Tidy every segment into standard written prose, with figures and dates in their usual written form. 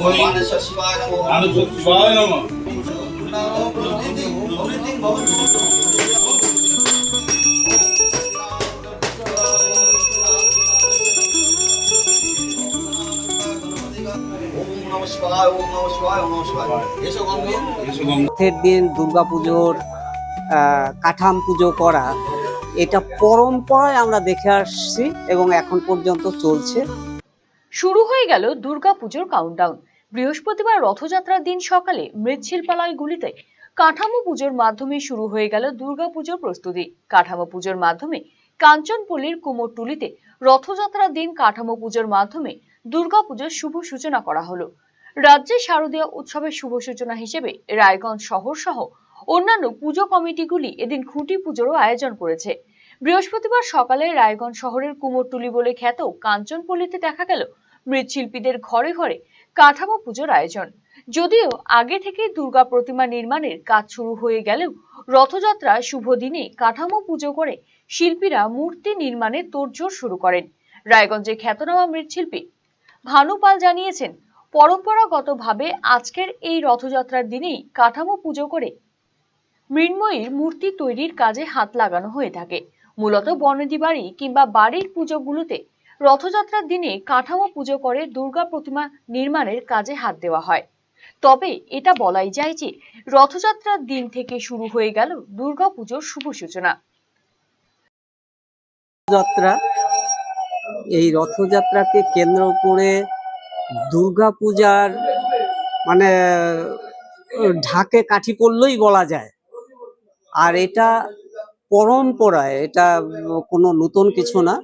মানেশ্বর শিবায় নমঃ। মানেশ্বর শিবায় নমঃ। রথের দিন দুর্গাপুজোর কাঠাম পুজো করা, এটা পরম্পরায় আমরা দেখে আসছি এবং এখন পর্যন্ত চলছে। শুরু হয়ে গেল দুর্গাপুজোর কাউন্টডাউন। বৃহস্পতিবার রথযাত্রার দিন সকালে মৃৎশিল্পালয়গুলিতে কাঠামো পুজোর মাধ্যমে শুরু হয়ে গেল দুর্গাপুজোর প্রস্তুতি। কাঠামো পুজোর মাধ্যমে কাঞ্চনপল্লীর কুমোরটুলিতে রথযাত্রার দিন কাঠামো পুজোর মাধ্যমে দুর্গাপুজোর শুভ সূচনা করা হলো। রাজ্যে শারদীয় উৎসবের শুভ সূচনা হিসেবে রায়গঞ্জ শহর সহ অন্যান্য পুজো কমিটিগুলি এদিন খুঁটি পুজোরও আয়োজন করেছে। বৃহস্পতিবার সকালে রায়গঞ্জ শহরের কুমোরটুলি বলে খ্যাত কাঞ্চনপল্লীতে দেখা গেল মৃৎশিল্পীদের ঘরে ঘরে কাঠামো পুজোর আয়োজন। যদিও আগে থেকে দুর্গা প্রতিমা নির্মাণের কাজ শুরু হয়ে গেলেও রথযাত্রা শুভ দিনে কাঠামো পুজো করে শিল্পীরা মূর্তি নির্মাণে তোড়জোড় শুরু করেন। রায়গঞ্জের খ্যাতনামা মৃৎশিল্পী ভানু পাল জানিয়েছেন, পরম্পরাগতভাবে আজকের এই রথযাত্রার দিনেই কাঠামো পুজো করে মৃন্ময়ীর মূর্তি তৈরির কাজে হাত লাগানো হয়ে থাকে। মূলত বনেদি বাড়ি কিংবা বাড়ির পুজোগুলোতে রথযাত্রার দিনে কাঠামো পুজো করে দুর্গা প্রতিমা নির্মাণের কাজে হাত দেওয়া হয়। তবে এটা বলাই যায় যে রথযাত্রার দিন থেকে শুরু হয়ে গেল দুর্গা পুজোর শুভ সূচনা। যাত্রা, এই রথযাত্রাকে কেন্দ্র করে দুর্গাপূজার মানে ঢাকে কাঠি পড়লই বলা যায়। আর এটা পরম্পরায়, এটা কোনো নতুন কিছু না।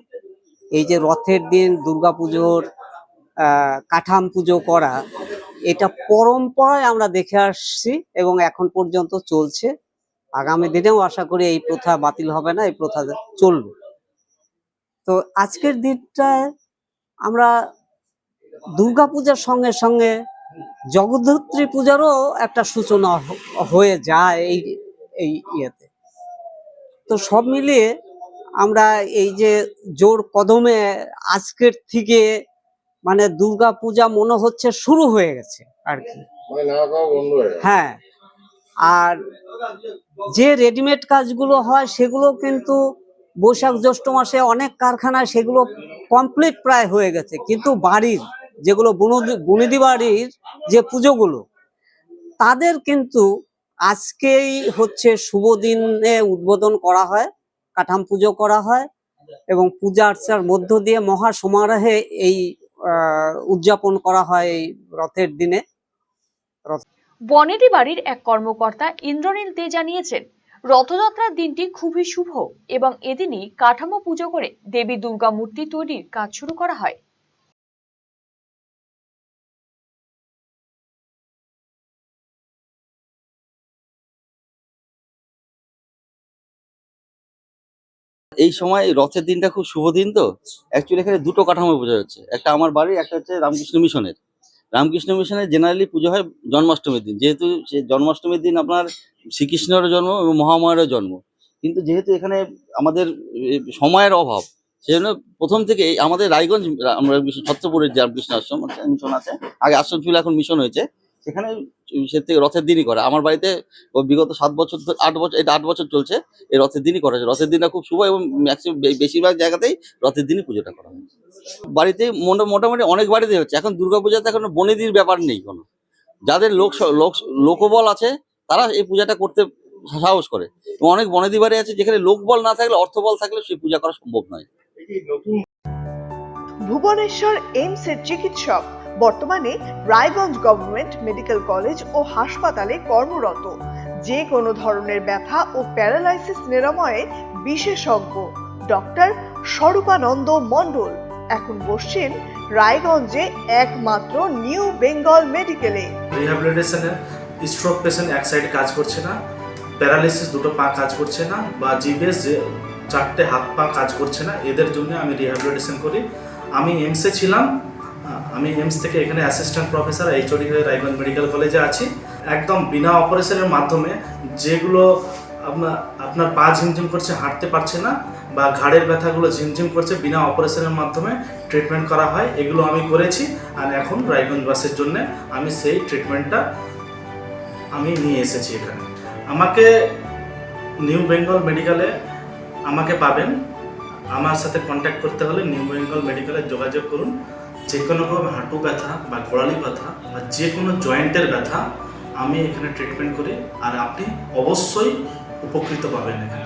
এই যে রথের দিন দুর্গাপুজোর কাঠাম পুজো করা, এটা পরম্পরায় আমরা দেখে আসছি এবং এখন পর্যন্ত চলছে। আগামী দিনেও আশা করি এই প্রথা বাতিল হবে না, এই প্রথা চলবে। তো আজকের দিনটায় আমরা দুর্গাপূজার সঙ্গে সঙ্গে জগদ্ধাত্রী পূজারও একটা সূচনা হয়ে যায় এই ইয়েতে। তো সব মিলিয়ে আমরা এই যে জোর কদমে আজকের থেকে মানে দুর্গাপূজা মনে হচ্ছে শুরু হয়ে গেছে আর কি। হ্যাঁ, আর যে রেডিমেড কাজগুলো হয় সেগুলো কিন্তু বৈশাখ জ্যৈষ্ঠ মাসে অনেক কারখানায় সেগুলো কমপ্লিট প্রায় হয়ে গেছে, কিন্তু বাড়ির যেগুলো বুনিদি বাড়ির যে পুজোগুলো, তাদের কিন্তু আজকেই হচ্ছে শুভ দিনে উদ্বোধন করা হয়, কাঠাম পুজো করা হয় এবং পূজা অর্চার মধ্য দিয়ে মহা সমারোহে এই উদযাপন করা হয় এই রথের দিনে। বনেদি বাড়ির এক কর্মকর্তা ইন্দ্রনীল দে জানিয়েছেন, রথযাত্রার দিনটি খুবই শুভ এবং এদিনই কাঠামো পুজো করে দেবী দুর্গা মূর্তি তৈরির কাজ শুরু করা হয়। এই সময় রথের দিনটা খুব শুভ দিন। তো অ্যাকচুয়ালি এখানে দুটো কাঠামো পুজো হচ্ছে, একটা আমার বাড়ির, একটা হচ্ছে রামকৃষ্ণ মিশনের। রামকৃষ্ণ মিশনের জেনারেলি পুজো হয় জন্মাষ্টমীর দিন, যেহেতু সে জন্মাষ্টমীর দিন আপনার শ্রীকৃষ্ণেরও জন্ম এবং মহামায়েরও জন্ম। কিন্তু যেহেতু এখানে আমাদের সময়ের অভাব, সেই জন্য প্রথম থেকে আমাদের রায়গঞ্জ আমরা ছত্রপুরের যে রামকৃষ্ণ আশ্রম মিশন আছে, আগে আশ্রম ছিল, এখন মিশন হয়েছে, সেখানে সে থেকে রথের দিনই করে। আমার বাড়িতে বিগত 7 বছর 8 বছর, এটা 8 বছর চলছে, এই রথের দিনই করা হয়েছে। রথের দিনটা খুব শুভ এবং ম্যাক্সিমাম বেশিরভাগ জায়গাতেই রথের দিনই পুজোটা করা হয়। বাড়িতে মোটামুটি অনেক বাড়িতে হচ্ছে। এখন দুর্গাপূজাতে এখন বনেদির ব্যাপার নেই কোনো, যাদের লোকবল আছে তারা এই পূজাটা করতে সাহস করে, এবং অনেক বনেদি বাড়ি আছে যেখানে লোকবল না থাকলে, অর্থবল থাকলে সেই পূজা করা সম্ভব নয়। ভুবনেশ্বর এইমস এর চিকিৎসক বর্তমানে রায়গঞ্জ গভর্নমেন্ট মেডিকেল কলেজ ও হাসপাতালে কর্মরত। যে কোনো ধরনের ব্যথা ও প্যারালাইসিস নিরাময়ে বিশেষজ্ঞ ডক্টর স্বরূপানন্দ মণ্ডল এখন বসছেন রায়গঞ্জে একমাত্র নিউ বেঙ্গল মেডিকেলে। রিহ্যাবিলিটেশনে স্ট্রোক পেশেন্ট এক সাইডে কাজ করছে না, প্যারালাইসিস দুটো পা কাজ করছে না, বা জিবেস যে 4টে হাত পা কাজ করছে না, এদের জন্য আমি রিহ্যাবিলিটেশন করি। আমি এইমসে ছিলাম, আমি এইমস থেকে এখানে অ্যাসিস্ট্যান্ট প্রফেসর এইচওডি হয়ে রায়গঞ্জ মেডিকেল কলেজে আছি। একদম বিনা অপারেশনের মাধ্যমে যেগুলো আপনার পা ঝিমঝিম করছে, হাঁটতে পারছে না, বা ঘাড়ের ব্যথাগুলো ঝিমঝিম করছে, বিনা অপারেশনের মাধ্যমে ট্রিটমেন্ট করা হয়। এগুলো আমি করেছি, আর এখন রায়গঞ্জ বাসের জন্য আমি সেই ট্রিটমেন্টটা আমি নিয়ে এসেছি এখানে। আমাকে নিউ বেঙ্গল মেডিকেলে আমাকে পাবেন। আমার সাথে কন্ট্যাক্ট করতে হলে নিউ বেঙ্গল মেডিকেলে যোগাযোগ করুন। যে কোনো রকম হাঁটু ব্যথা বা গোড়ালি ব্যথা বা যে কোনো জয়েন্টের ব্যথা আমি এখানে ট্রিটমেন্ট করি, আর আপনি অবশ্যই উপকৃত পাবেন এখানে।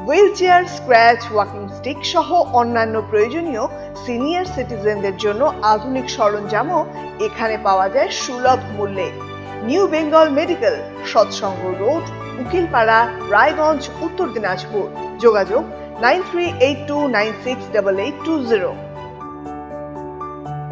Wheel chair, scratch, walking stick সহ অন্যান্য প্রয়োজনীয় সিনিয়র সিটিজেনদের জন্য আধুনিক সরঞ্জামও এখানে পাওয়া যায় সুলভ মূল্যে। নিউ বেঙ্গল মেডিকেল, সৎসঙ্গ রোড, উকিলপাড়া, রায়গঞ্জ, উত্তর দিনাজপুর। যোগাযোগ 9382968820।